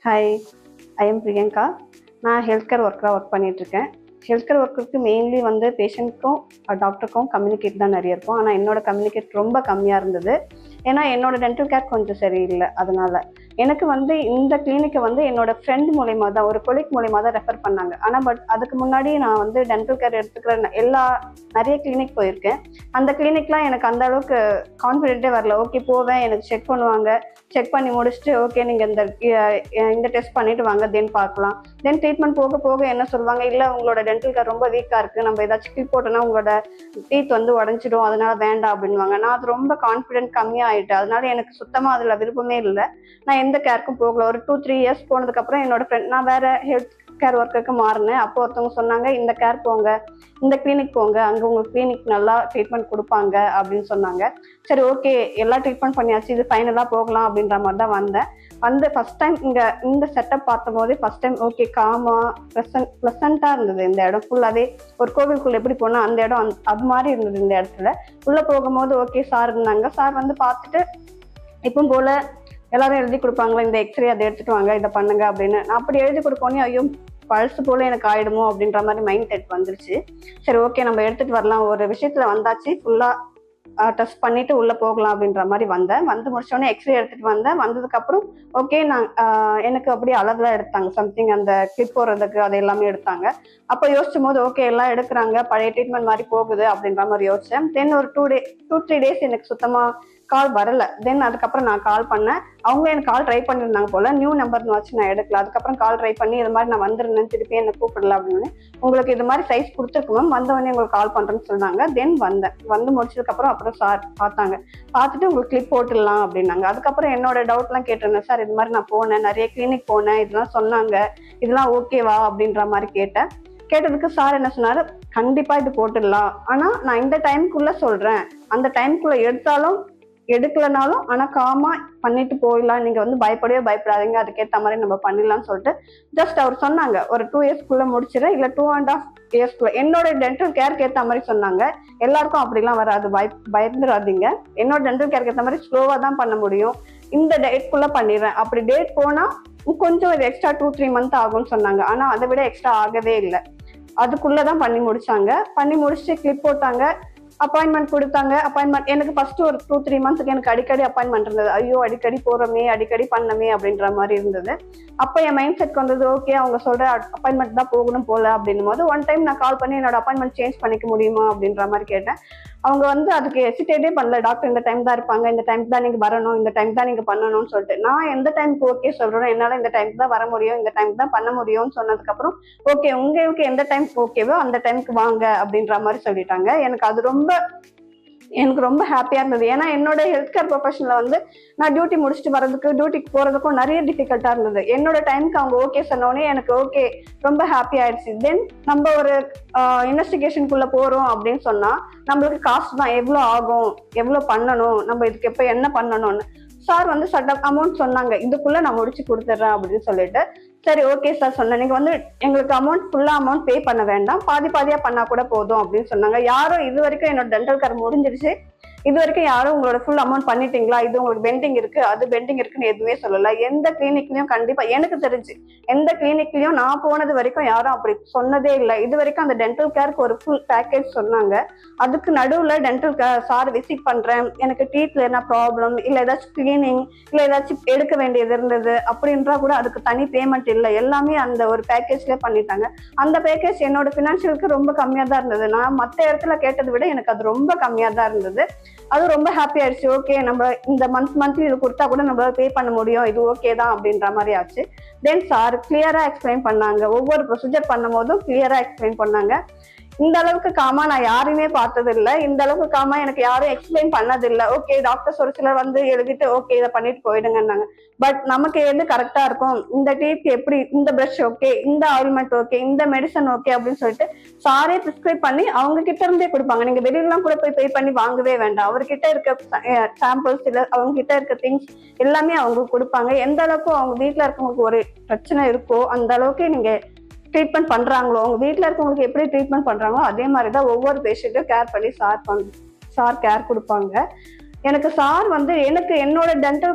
Hi, I am Priyanka. நான் health care ஒர்க்கராக work பண்ணிகிட்ருக்கேன். Health care ஒர்க்கருக்கு mainly வந்து பேஷண்ட்க்கும் டாக்டருக்கும் கம்யூனிகேட் தான் நிறைய இருக்கும். ஆனால் என்னோட கம்யூனிகேட் ரொம்ப கம்மியாக இருந்தது. ஏன்னா என்னோட டென்டல் கேர் கொஞ்சம் சரியில்லை. அதனால எனக்கு வந்து இந்த கிளினிக்கை வந்து என்னோட ஃப்ரெண்ட் மூலயமா தான், ஒரு கொலீக் மூலயமா தான் ரெஃபர் பண்ணாங்க. ஆனால் அதுக்கு முன்னாடி நான் வந்து டென்டல் கேர் எடுத்துக்கிற நிறைய கிளினிக் போயிருக்கேன். அந்த கிளினிக்லாம் எனக்கு அந்த அளவுக்கு கான்ஃபிடென்ட்டே வரல. ஓகே போவேன், எனக்கு செக் பண்ணுவாங்க, செக் பண்ணி முடிச்சுட்டு ஓகே நீங்கள் இந்த டெஸ்ட் பண்ணிட்டு வாங்க, தென் பார்க்கலாம். தென் ட்ரீட்மெண்ட் போக போக என்ன சொல்லுவாங்க, இல்லை உங்களோட டென்டல் கேர் ரொம்ப வீக்காக இருக்குது, நம்ம ஏதாச்சும் கிளிப் போட்டோன்னா உங்களோட டீத் வந்து உடஞ்சிடும், அதனால வேண்டாம் அப்படின்வாங்க. நான் அது ரொம்ப கான்ஃபிடென்ட் கம்மியாகிட்டு, அதனால எனக்கு சுத்தமாக அதில் விருப்பமே இல்லை. நான் எந்த கேருக்கும் போகல. ஒரு 2-3 இயர்ஸ் போனதுக்கப்புறம் என்னோட ஃப்ரெண்ட், நான் வேற ஹெல்த் கேர் ஒர்க்குக்கு மாறினேன். அப்போ ஒருத்தவங்க சொன்னாங்க, இந்த கேர் போங்க, இந்த கிளினிக் போங்க, அங்கே உங்களுக்கு கிளினிக் நல்லா ட்ரீட்மெண்ட் கொடுப்பாங்க அப்படின்னு சொன்னாங்க. சரி ஓகே, எல்லா ட்ரீட்மெண்ட் பண்ணியாச்சு, இது ஃபைனலாக போகலாம் அப்படின்ற மாதிரி தான் வந்தேன். வந்து ஃபஸ்ட் டைம் இங்கே இந்த செட்டப் பார்த்த போதே ஃபஸ்ட் டைம் ஓகே, ப்ளசண்ட்டாக இருந்தது. இந்த இடம் ஃபுல்லாகவே ஒரு கோவிலுக்குள்ளே எப்படி போனால் அந்த இடம் அது மாதிரி இருந்தது. இந்த இடத்துல உள்ளே போகும்போது ஓகே சார் இருந்தாங்க. சார் வந்து பார்த்துட்டு இப்பவும் போல் எல்லாரும் எழுதி கொடுப்பாங்களா, இந்த எக்ஸ்ரே அதை எடுத்துட்டு வாங்க, இதை பண்ணுங்க அப்படின்னு. நான் அப்படி எழுதி கொடுப்போன்னே ஐயோ பல்ஸ் போல எனக்கு ஆயிடுமோ அப்படின்ற மாதிரி மைண்ட் செட் வந்துருச்சு. சரி ஓகே நம்ம எடுத்துட்டு வரலாம், ஒரு விஷயத்துல வந்தாச்சு, ஃபுல்லா டெஸ்ட் பண்ணிட்டு உள்ள போகலாம் அப்படின்ற மாதிரி வந்தேன். வந்து முடிச்சோடனே எக்ஸ்ரே எடுத்துட்டு வந்தேன். வந்ததுக்கப்புறம் ஓகே நான் எனக்கு அப்படியே அளவுலாம் எடுத்தாங்க, சம்திங் அந்த கிளிப் போடுறதுக்கு அது எல்லாமே எடுத்தாங்க. அப்போ யோசிச்சும் போது ஓகே எல்லாம் எடுக்கிறாங்க, பழைய ட்ரீட்மெண்ட் மாதிரி போகுது அப்படின்ற மாதிரி யோசிச்சேன். தென் ஒரு 2-3 டேஸ் எனக்கு சுத்தமா கால் வரல. தென் அதுக்கப்புறம் நான் கால் பண்ணேன். அவங்க எனக்கு கால் ட்ரை பண்ணியிருந்தாங்க போல, நியூ நம்பர்னு வச்சு நான் எடுக்கல. அதுக்கப்புறம் கால் ட்ரை பண்ணி இது மாதிரி நான் வந்துருந்தேன், திருப்பி என்னை கூப்பிடல அப்படின்னு. உங்களுக்கு இது மாதிரி சைஸ் கொடுத்துருக்கு மேம், வந்தவொடனே உங்களுக்கு கால் பண்ணுறேன்னு சொன்னாங்க. தென் வந்தேன். வந்து முடிச்சதுக்கப்புறம் சார் பார்த்தாங்க. பார்த்துட்டு உங்களுக்கு கிளிப் போட்டுடலாம் அப்படின்னாங்க. அதுக்கப்புறம் என்னோட டவுட்லாம் கேட்டிருந்தேன். சார் இது மாதிரி நான் போனேன், நிறைய கிளினிக் போனேன், இதெல்லாம் சொன்னாங்க, இதெல்லாம் ஓகேவா அப்படின்ற மாதிரி கேட்டேன். கேட்டதுக்கு சார் என்ன சொன்னாரு, கண்டிப்பா இது போட்டுடலாம், ஆனா நான் இந்த டைமுக்குள்ள சொல்றேன், அந்த டைமுக்குள்ள எடுத்தாலும் எடுக்கலனாலும் ஆனா காமா பண்ணிட்டு போயிடலாம், நீங்க வந்து பயப்படவே பயப்படாதீங்க, அதுக்கேற்ற மாதிரி நம்ம பண்ணிடலாம்னு சொல்லிட்டு ஜஸ்ட் அவர் சொன்னாங்க. ஒரு 2 இயர்ஸ்க்குள்ள முடிச்சிடறேன், இல்ல 2.5 இயர்ஸ்க்குள்ள. என்னோட டென்டல் கேருக்கு ஏற்ற மாதிரி சொன்னாங்க. எல்லாருக்கும் அப்படிலாம் வராது, பயந்துடாதீங்க. என்னோட டென்டல் கேருக்கு ஏற்ற மாதிரி ஸ்லோவா தான் பண்ண முடியும், இந்த டேட்குள்ள பண்ணிடுறேன். அப்படி டேட் போனா கொஞ்சம் ஒரு எக்ஸ்ட்ரா 2-3 மந்த் ஆகும்னு சொன்னாங்க. ஆனா அதை விட எக்ஸ்ட்ரா ஆகவே இல்லை, அதுக்குள்ளதான் பண்ணி முடிச்சாங்க. பண்ணி முடிச்சுட்டு கிளிப் போட்டாங்க, அப்பாயின்மெண்ட் கொடுத்தாங்க. அப்பாயின்மெண்ட் எனக்கு ஃபர்ஸ்ட் ஒரு 2-3 மந்த்ஸ்க்கு எனக்கு அடிக்கடி அப்பாயின்மெண்ட் இருந்தது. ஐயோ அடிக்கடி போறோமே, அடிக்கடி பண்ணமே அப்படின்ற மாதிரி இருந்தது. அப்போ என் மைண்ட் செட் வந்தது, ஓகே அவங்க சொல்ற அப்பாயின்மெண்ட் தான் போகணும் போல அப்படின்னும் போது ஒன் டைம் நான் கால் பண்ணி என்னோட அப்பாயின்மெண்ட் சேஞ்ச் பண்ணிக்க முடியுமா அப்படின்ற மாதிரி கேட்டேன். அவங்க வந்து அதுக்கு ஹெசிடேட்டே பண்ணல. டாக்டர் இந்த டைம் தான் இருப்பாங்க, இந்த டைம் தான் நீங்க வரணும், இந்த டைம் தான் நீங்க பண்ணணும்னு சொல்லிட்டு. நான் எந்த டைமுக்கு ஓகே சொல்றேன், என்னால இந்த டைம் தான் வர முடியும், இந்த டைம் தான் பண்ண முடியும்னு சொன்னதுக்கு அப்புறம் ஓகே உங்களுக்கு எந்த டைம் ஓகேவோ அந்த டைமுக்கு வாங்க அப்படின்ற மாதிரி சொல்லிட்டாங்க. எனக்கு ரொம்ப ஹாப்பியா இருந்தது. ஏன்னா என்னோட ஹெல்த் கேர் ப்ரொஃபஷன்ல வந்து நான் டியூட்டி முடிச்சுட்டு வரதுக்கு, டியூட்டிக்கு போறதுக்கும் நிறைய டிஃபிகல்ட்டா இருந்தது. என்னோட டைமுக்கு அவங்க ஓகே சொன்னோடனே எனக்கு ஓகே ரொம்ப ஹாப்பி ஆயிடுச்சு. தென் நம்ம ஒரு இன்வெஸ்டிகேஷனுக்குள்ள போறோம் அப்படின்னு சொன்னா நம்மளுக்கு காஸ்ட் தான், எவ்வளோ ஆகும், எவ்வளோ பண்ணணும், நம்ம இதுக்கு எப்போ என்ன பண்ணணும்னு சார் வந்து சட்டம் அமௌண்ட் சொன்னாங்க. இதுக்குள்ள நான் முடிச்சு கொடுத்துட்றேன் அப்படின்னு சொல்லிட்டு சரி ஓகே சார் சொன்னேன். நீங்க வந்து எங்களுக்கு ஃபுல்லா அமௌண்ட் பே பண்ண வேண்டாம், பாதியா பண்ணா கூட போதும் அப்படின்னு சொன்னாங்க. யாரும் இது வரைக்கும் என்னோட டென்டல் கேர் முடிஞ்சிருச்சு, இது வரைக்கும் யாரும் உங்களோட ஃபுல் அமௌண்ட் பண்ணிட்டீங்களா, இது உங்களுக்கு பெண்டிங் இருக்கு, அது பெண்டிங் இருக்குன்னு எதுவுமே சொல்லல. எந்த கிளினிக்லயும் கண்டிப்பா எனக்கு தெரிஞ்சு எந்த கிளினிக்லயும் நான் போனது வரைக்கும் யாரும் அப்படி சொன்னதே இல்லை. இது வரைக்கும் அந்த டென்டல் கேருக்கு ஒரு ஃபுல் பேக்கேஜ் சொன்னாங்க. அதுக்கு நடுவுல டென்டல் கேர் சார் விசிட் பண்றேன், எனக்கு டீத்ல என்ன ப்ராப்ளம், இல்ல ஏதாச்சும் கிளீனிங், இல்ல ஏதாச்சும் எடுக்க வேண்டியது இருந்தது அப்படின்றா கூட அதுக்கு தனி பேமெண்ட் இல்லை, எல்லாமே அந்த ஒரு பேக்கேஜ்ல பண்ணிட்டாங்க. அந்த பேக்கேஜ் என்னோட பினான்சியலுக்கு ரொம்ப கம்மியா தான் இருந்தது. நான் மற்ற இடத்துல கேட்டதை விட எனக்கு அது ரொம்ப கம்மியா தான் இருந்தது. அது ரொம்ப ஹாப்பி ஆயிடுச்சு. ஓகே நம்ம இந்த மந்த்லி இது கொடுத்தா கூட நம்மளால பே பண்ண முடியும், இது ஓகே தான் அப்படின்ற மாதிரி ஆச்சு. தென் சார் கிளியரா எக்ஸ்பிளைன் பண்ணாங்க, ஒவ்வொரு ப்ரொசீஜர் பண்ணும் போதும் கிளியரா எக்ஸ்பிளைன் பண்ணாங்க. இந்த அளவுக்கு காமா நான் யாருமே பார்த்தது இல்லை, இந்த அளவுக்கு காமா எனக்கு யாரும் எக்ஸ்பிளைன் பண்ணதில்லை. ஓகே டாக்டர்ஸ் ஒரு சிலர் வந்து எழுதிட்டு ஓகே இதை பண்ணிட்டு போயிடுங்கன்னாங்க. பட் நமக்கு எது கரெக்டா இருக்கும், இந்த டீத் எப்படி, இந்த பிரஷ் ஓகே, இந்த ஆயில்மெண்ட் ஓகே, இந்த மெடிசன் ஓகே அப்படின்னு சொல்லிட்டு சாரே பிரிஸ்கிரைப் பண்ணி அவங்க கிட்ட இருந்தே கொடுப்பாங்க. நீங்க வெளியிலாம் கூட போய் பே பண்ணி வாங்கவே வேண்டாம், அவர்கிட்ட இருக்க சாம்பிள்ஸ் இல்லை அவங்க கிட்ட இருக்க திங்ஸ் எல்லாமே அவங்க கொடுப்பாங்க. எந்த அளவுக்கு அவங்க வீட்டுல இருக்கவங்களுக்கு ஒரு பிரச்சனை இருக்கோ அந்த அளவுக்கு நீங்க ட்ரீட்மெண்ட் பண்றாங்களோ, உங்க வீட்டுல இருக்கவங்களுக்கு எப்படி ட்ரீட்மெண்ட் பண்றாங்களோ அதே மாதிரிதான் ஒவ்வொரு பேஷண்ட்டும் கேர் பண்ணி சார் கேர் கொடுப்பாங்க. எனக்கு சார் வந்து எனக்கு என்னோட டென்டல்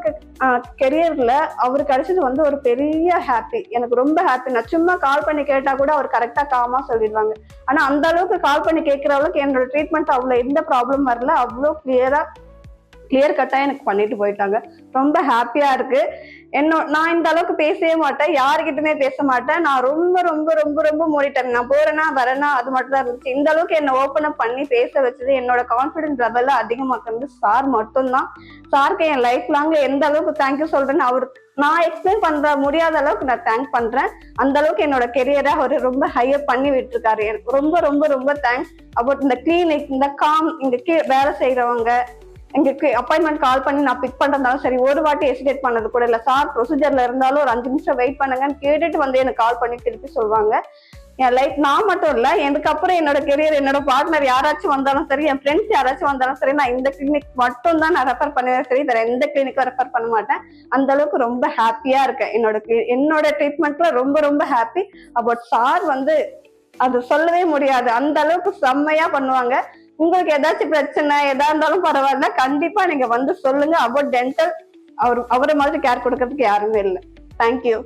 கெரியர்ல அவர் கிடைச்சது வந்து ஒரு பெரிய ஹாப்பி. எனக்கு ரொம்ப ஹாப்பி. நான் சும்மா கால் பண்ணி கேட்டா கூட அவர் கரெக்டா காமா சொல்லிடுவாங்க. ஆனா அந்த அளவுக்கு கால் பண்ணி கேட்கிற அளவுக்கு என்னோட ட்ரீட்மெண்ட் அவ்வளவு எந்த ப்ராப்ளம் வரல. அவ்வளோ கிளியர் கட்டா எனக்கு பண்ணிட்டு போயிட்டாங்க. ரொம்ப ஹாப்பியா இருக்கு. நான் இந்த அளவுக்கு பேசவே மாட்டேன், யாருக்கிட்டுமே பேச மாட்டேன். நான் ரொம்ப ரொம்ப ரொம்ப ரொம்ப மூடிட்டேன். நான் போறேன்னா வரேன்னா அது மட்டும் தான் இருந்துச்சு. இந்த அளவுக்கு என்ன ஓப்பன் அப் பண்ணி பேச வச்சது, என்னோட கான்பிடன்ஸ் லெவல்ல அதிகமாக்குறது சார் மட்டும்தான். சாருக்கு என் லைஃப் லாங்ல எந்த அளவுக்கு தேங்க்யூ சொல்றேன்னு அவருக்கு நான் எக்ஸ்பிளைன் பண்ற முடியாத அளவுக்கு நான் தேங்க் பண்றேன். அந்த அளவுக்கு என்னோட கெரியரை அவர் ரொம்ப ஹையர் பண்ணி விட்டுருக்காரு. எனக்கு ரொம்ப ரொம்ப ரொம்ப தேங்க்ஸ். அபவுட் இந்த கிளினிக், இந்த இங்க வேலை செய்யறவங்க, எங்களுக்கு அப்பாயின்மெண்ட் கால் பண்ணி நான் பிக் பண்றதாலும் சரி, ஒரு வாட்டி ஹெசிடேட் பண்ணது கூட இல்ல. சார் ப்ரொசீஜர்ல இருந்தாலும் ஒரு 5 நிமிஷம் வெயிட் பண்ணுங்கன்னு கேட்டுட்டு வந்து எனக்கு கால் பண்ணி திருப்பி சொல்லுவாங்க. என் லைஃப் நான் மட்டும் இல்ல, எனக்கு அப்புறம் என்னோட கெரியர், என்னோட பார்ட்னர் யாராச்சும் வந்தாலும் சரி, என் ஃப்ரெண்ட்ஸ் யாராச்சும் வந்தாலும் சரி, நான் இந்த கிளினிக் மட்டும் தான் நான் ரெஃபர் பண்ணுவேன் சரி, வேற எந்த கிளினிக்கும் ரெஃபர் பண்ண மாட்டேன். அந்த அளவுக்கு ரொம்ப ஹாப்பியா இருக்கேன். என்னோட ட்ரீட்மெண்ட்ல ரொம்ப ரொம்ப ஹாப்பி. அபவுட் சார் வந்து அது சொல்லவே முடியாது. அந்த அளவுக்கு செம்மையா பண்ணுவாங்க. உங்களுக்கு ஏதாச்சும் பிரச்சனை எதா இருந்தாலும் பரவாயில்ல, கண்டிப்பா நீங்க வந்து சொல்லுங்க. அபவுட் டென்டல் அவரை மாதிரி கேர் கொடுக்கறதுக்கு யாருமே இல்லை. தேங்க்யூ.